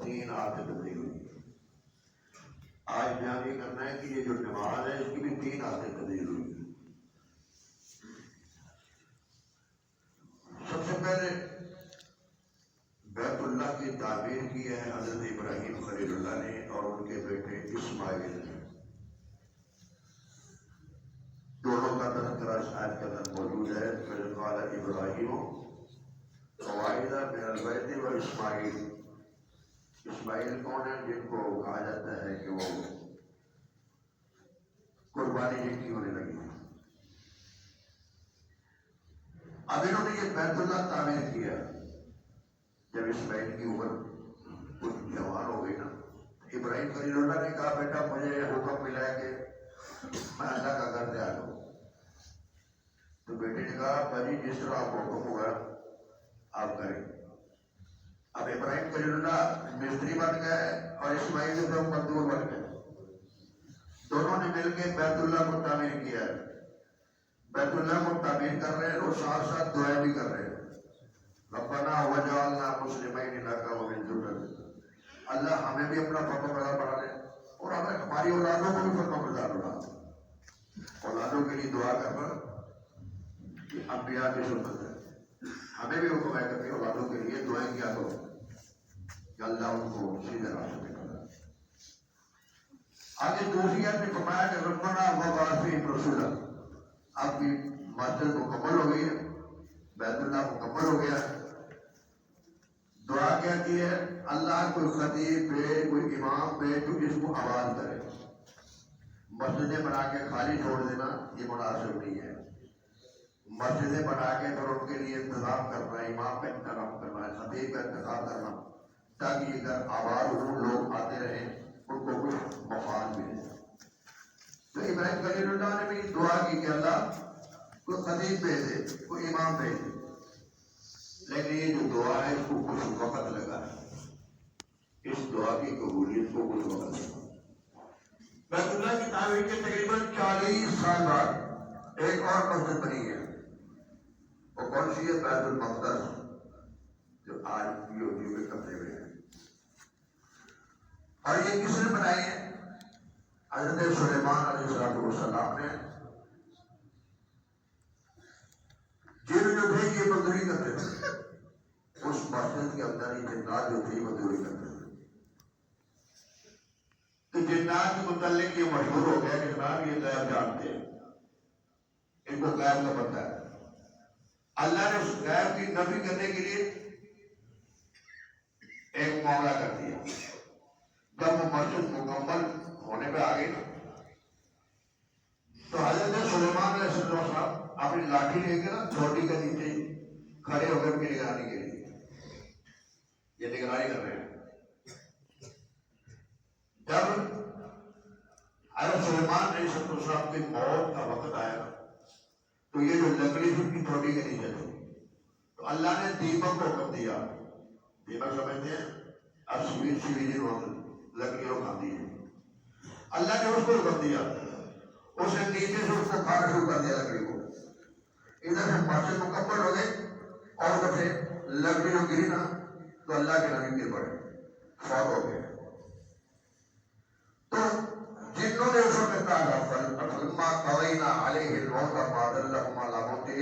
3 آیتیں تبدیل ہوئی. آج بیان یہ کرنا ہے کہ یہ جو نماز ہے اس کی بھی 3 آیتیں تبدیل ہوئی. سب سے پہلے بیت اللہ کی تعمیر کی ہے حضرت ابراہیم خلیل اللہ نے اور ان کے بیٹے اسماعیل نے. دونوں کا تذکرہ اس آیت کے اندر موجود ہے. فَإِذْ قَالَ إِبْرَاهِيمُ قَوَاعِدَ مِنَ الْبَيْتِ وَإِسْمَاعِيلُ. اسماعیل کون ہے؟ جن کو کہا جاتا ہے کہ وہ قربانی جن کی ہونے لگی. اب انہوں نے یہ بیت اللہ تعمیر کیا. جب اسماعیل کی عمر کچھ جوان ہو گئی نا، ابراہیم خلیل اللہ نے کہا بیٹا مجھے حکم ملا ہے کہ میں اللہ کا گھر تیار ہوں. تو بیٹے نے کہا بھائی جس طرح آپ کو حکم ہوگا آپ کریں. اب ابراہیم خلیل اللہ مستری بن گئے اور اسماعیل جو مزدور بن گئے. دونوں نے مل کے بیت اللہ کو تعمیر کیا ہے. بیت اللہ کو تعمیر کر رہے ہیں اور ساتھ ساتھ دعائیں بھی کر رہے ہیں. ربنا وجعلنا مسلمین لک ومن ذریتنا. اللہ ہمیں بھی اپنا فرمانبردار بنا لے اور ہماری اولادوں کو بھی فرمانبردار بنا لے. اولادوں کے لیے دعا کرنا یہ انبیاء کی سنت ہے. ہمیں بھی حکم ہے کہ اولادوں کے لیے دعائیں کیا کرو کہ اللہ ان کو سیدھے راستے پہ کرے. آگے دوسری آیت میں فرمایا کہ ربنا وبعث فیہم رسولا. آپ کی مسجد مکمل ہو گئی ہے، بیت اللہ مکمل ہو گیا. دعا کیا کی ہے؟ اللہ کوئی خطیب بھیج، کوئی امام بھیج جو اس کو آباد کرے. مسجدیں بنا کے خالی چھوڑ دینا یہ مناسب نہیں ہے. مسجدیں بنا کے پھر ان کے لیے انتظام کرنا، امام کا انتظام کرنا، خطیب کا انتظام کرنا تاکہ یہ گھر آباد ہوں، لوگ آتے رہیں، ان کو کچھ مفاد ملے. تو ابراہیم خلیل اللہ نے بھی دعا کی کہ اللہ کوئی خطیب بھیج دے، کوئی امام بھیج دے. لیکن یہ جو دعا ہے اس کو کچھ وقت لگا ہے. اس دعا کی قبولیت کو کچھ وقت لگا. بیت اللہ کی تعمیر کے تقریباً 40 سال بعد ایک اور مسجد بنی ہے. وہ کون سی ہے؟ بیت المقدس، جو آج یہودیوں کے قبضے میں ہے. اور یہ کس نے بنائی ہے؟ حضرت سلیمان علیہ السلام نے. جن جو تھے یہ مزدوری کرتے تھے اس مسجد کے اندر ہی. جنات جو تھے مزدوری کرتے تھے. تو جنات کے متعلق یہ مشہور ہو گیا کہ جناب یہ غیب جانتے ہیں، ان کو غیب کا پتہ ہے. اللہ نے اس غیب کی نفی کرنے کے لیے ایک معاملہ کر دیا. جب وہ مسجد مکمل ہونے پہ آ گئی تو حضرت سلیمان علیہ السلام اپنی لاٹھی لے کے نا چھوٹی کے نیچے کھڑے ہو کر کے نگرانی کے لیے یہ نگرانی کر رہے ہیں. جب حضرت سلیمان علیہ السلام کی موت کا وقت آیا تو یہ جو لکڑی تھی ان کی چھوٹی کے نیچے تھی تو اللہ نے دیمک کو حکم دیا. دیمک سمجھتے ہیں اب سیوی لکڑیوں کھاتی ہے. اللہ نے اس کو حکم دیا، اس نے نیچے سے اس کو کھانا شروع کر دیا لکڑی کو. ادھر سے مسجد مکمل ہو گئی اور ادھر سے لکڑی جو گری نا تو اللہ کے نبی گر پڑے، فوت ہو گئے. تو جنہوں نے اس وقت کہا فلما قضینا علیہ الموت ما دلهم علی موته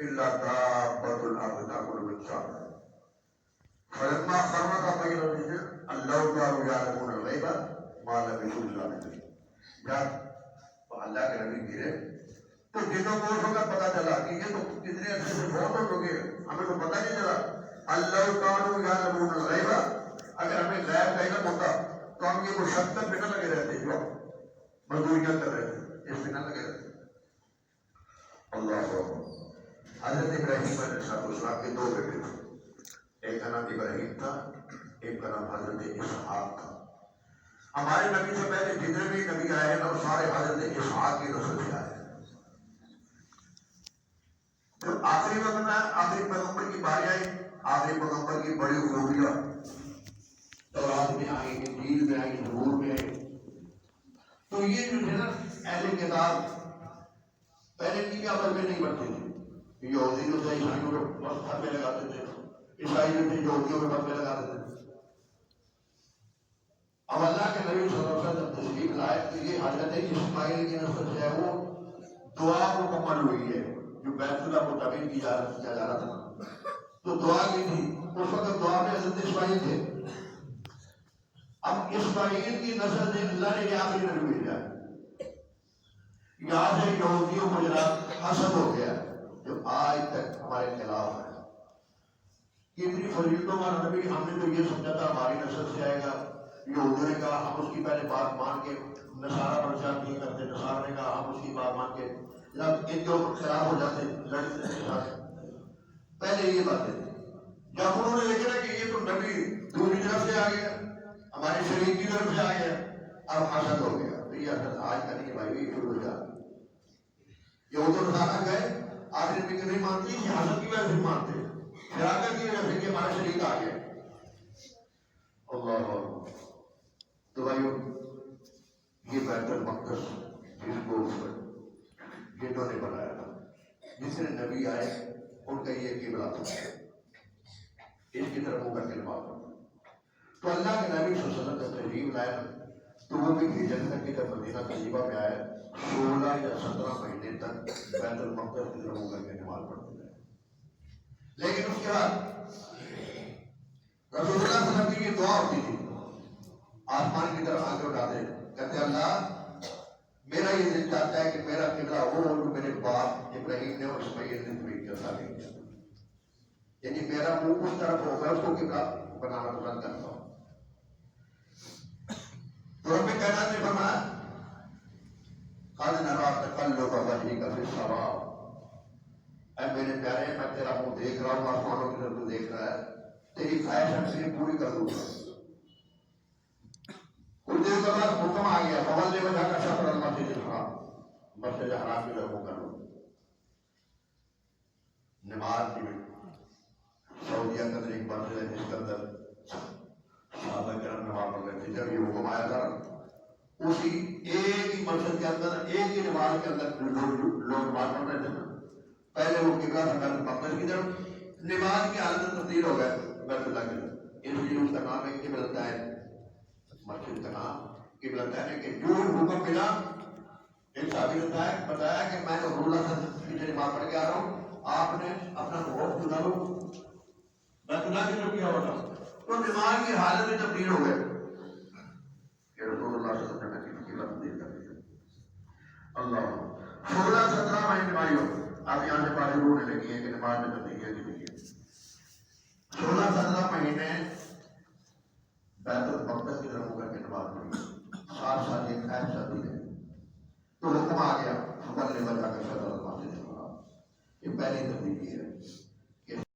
الا دابۃ الارض تاکل من سأتها فلما خر بین الرجل اللہ تعالی یعلمون الغیب ما لبثوا الا قلیلا. جب اللہ کے نبی گرے تو جنوں کو اس وقت پتا چلا کہ یہ تو کتنے عرصے سے فوت ہو چکے، ہمیں تو پتہ نہیں چلا. اللہ تعالی یعلمون الغیب، اگر ہمیں غیب کا علم ہوتا تو ہم یہ مشقت پہ نہ لگے رہتے جو مزدوریاں کر رہے تھے، اس پہ نہ لگے رہتے. اللہ حضرت ابراہیم علیہ السلام کے 2 بیٹے تھے. ایک کا نام ابراہیم تھا، ایک کا نام حضرت اسحاق تھا. ہمارے نبی سے پہلے جتنے بھی نبی آئے ہیں وہ سارے حضرت اسحاق کی نسل سے آئے ہیں. تو آخری وقت میں آخری پیغمبر کی باری آئی، آخری پیغمبر کی بڑی خوبیاں تورات میں آئی، انجیل میں آئی، زبور میں آئی. تو یہ جو ہے نا اہل کتاب پہلے کی بھی عمل میں نہیں بڑھتے تھے. یہودی جو تھے عیسائیوں کو بس ہاتھ میں لگاتے تھے، عیسائی جو تھے یہودیوں کو ہاتھ میں لگاتے تھے. نبی صلی اللہ علیہ وسلم تشریف لائے تو یہ حضرت اسماعیل کی نسل سے ہے وہ دعا مکمل ہوئی ہے جو بیت اللہ کو تعمیر کیا جا رہا تھا تو دعا کی تھی اس وقت دعا میں حضرت اسماعیل تھے. اب اسماعیل کی نسل سے اللہ نے یہ آخری نبی بھیجا. یہاں سے یہودیوں کو جناب حسد ہو گیا جو آج تک ہمارے خلاف ہے. اتنی فضیلتوں والا نبی ہم نے تو یہ سمجھا تھا ہماری نسل سے آئے گا. یہودیوں نے کہا ہم اس کی پہلے بات مان کے نصارہ پرچار نہیں کرتے. نصارہ نے کہا ہم اس کی بات مان کے جناب ان کے خلاف ہو جاتے لڑتے. پہلے یہ باتیں تھی. جب انہوں نے دیکھا کہ یہ تو نبی دوسری طرف سے آ گیا ہمارے شریف کی طرف سے آ گیا اب حسد ہو گیا. تو یہ حسد آج کا نہیں بھائی یہ شروع ہو جاتا. یہ تو نصارہ گئے آخر میں نہیں مانتی یہ حسد کی وجہ سے مانتے شراکت کی وجہ سے کہ ہمارا شریک آ گیا. اللہ تو بھائیو یہ بیت المقدس جس کو جنہوں نے بنایا تھا جس نے نبی آئے ان کا یہ قبلہ تھا اس کی طرف ہو کر کے نماز پڑھنا. تو اللہ کے نبی صلی اللہ علیہ وسلم جب تشریف لائے تو وہ بھی ہجرت کر کے جب مدینہ طیبہ میں آئے 16 یا 17 مہینے تک بیت المقدس کی طرف ہو کر کے نماز پڑھتے رہے. لیکن اس کے بعد رسول اللہ صلی اللہ علیہ وسلم کی یہ دعا ہوتی تھی آسمان کی طرف آنکھیں اٹھاتے کہتے اللہ میرا یہ دل چاہتا ہے کہ میرا قبلہ وہ ہو جو میرے باپ ابراہیم نے اور اسماعیل نے تمہیں جیسا نہیں کیا. یعنی میرا منہ اس طرف ہو میں اس کو قبلہ بنانا پسند کرتا ہوں. تو رب کائنات نے فرمایا قد نرى تقلب وجهك في السماء. اے میرے پیارے میں تیرا منہ دیکھ رہا ہوں آسمانوں کی طرف تو دیکھ رہا ہے تیری خواہش ہم سے پوری کر دوں گا. کچھ دیر کے بعد حکم آ گیا فول وجہ کا شطر المسجد الحرام مسجد حرام کی طرف منہ کر لو. نماز کی سعودیہ کے اندر ایک مسجد ہے جس کے اندر صحابہ کرام نماز پڑھ رہے تھے. جب یہ حکم آیا تھا اسی ایک ہی مسجد کے اندر ایک ہی نماز کے اندر لوگ نماز پڑھ رہے تھے. پہلے وہ قبلہ سے بیت المقدس کی طرف نماز کی حالت تبدیل ہو گئے بیت اللہ کی طرف. اس لیے اس کا نام ہے قبلۃ عین. مسجد کا نام قبلۃ عین ہے کہ جو حکم ملا ایک صحابی نے بتایا کہ میں تو رسول اللہ صلی اللہ علیہ وسلم کی نماز پڑھ کے آ رہا ہوں آپ نے اپنا خوف سنا لو بیت اللہ کی طرف کیا ہوتا تو نماز کی حالت میں تبدیل ہو گئے کہ رسول اللہ صلی اللہ علیہ وسلم کی قبلہ تبدیل کر دیا. اللہ 16-17 مہینے بھائیوں آپ یہاں سے باتیں ہونے لگی ہیں کہ نماز میں تبدیلی کی 16-17 مہینے بیت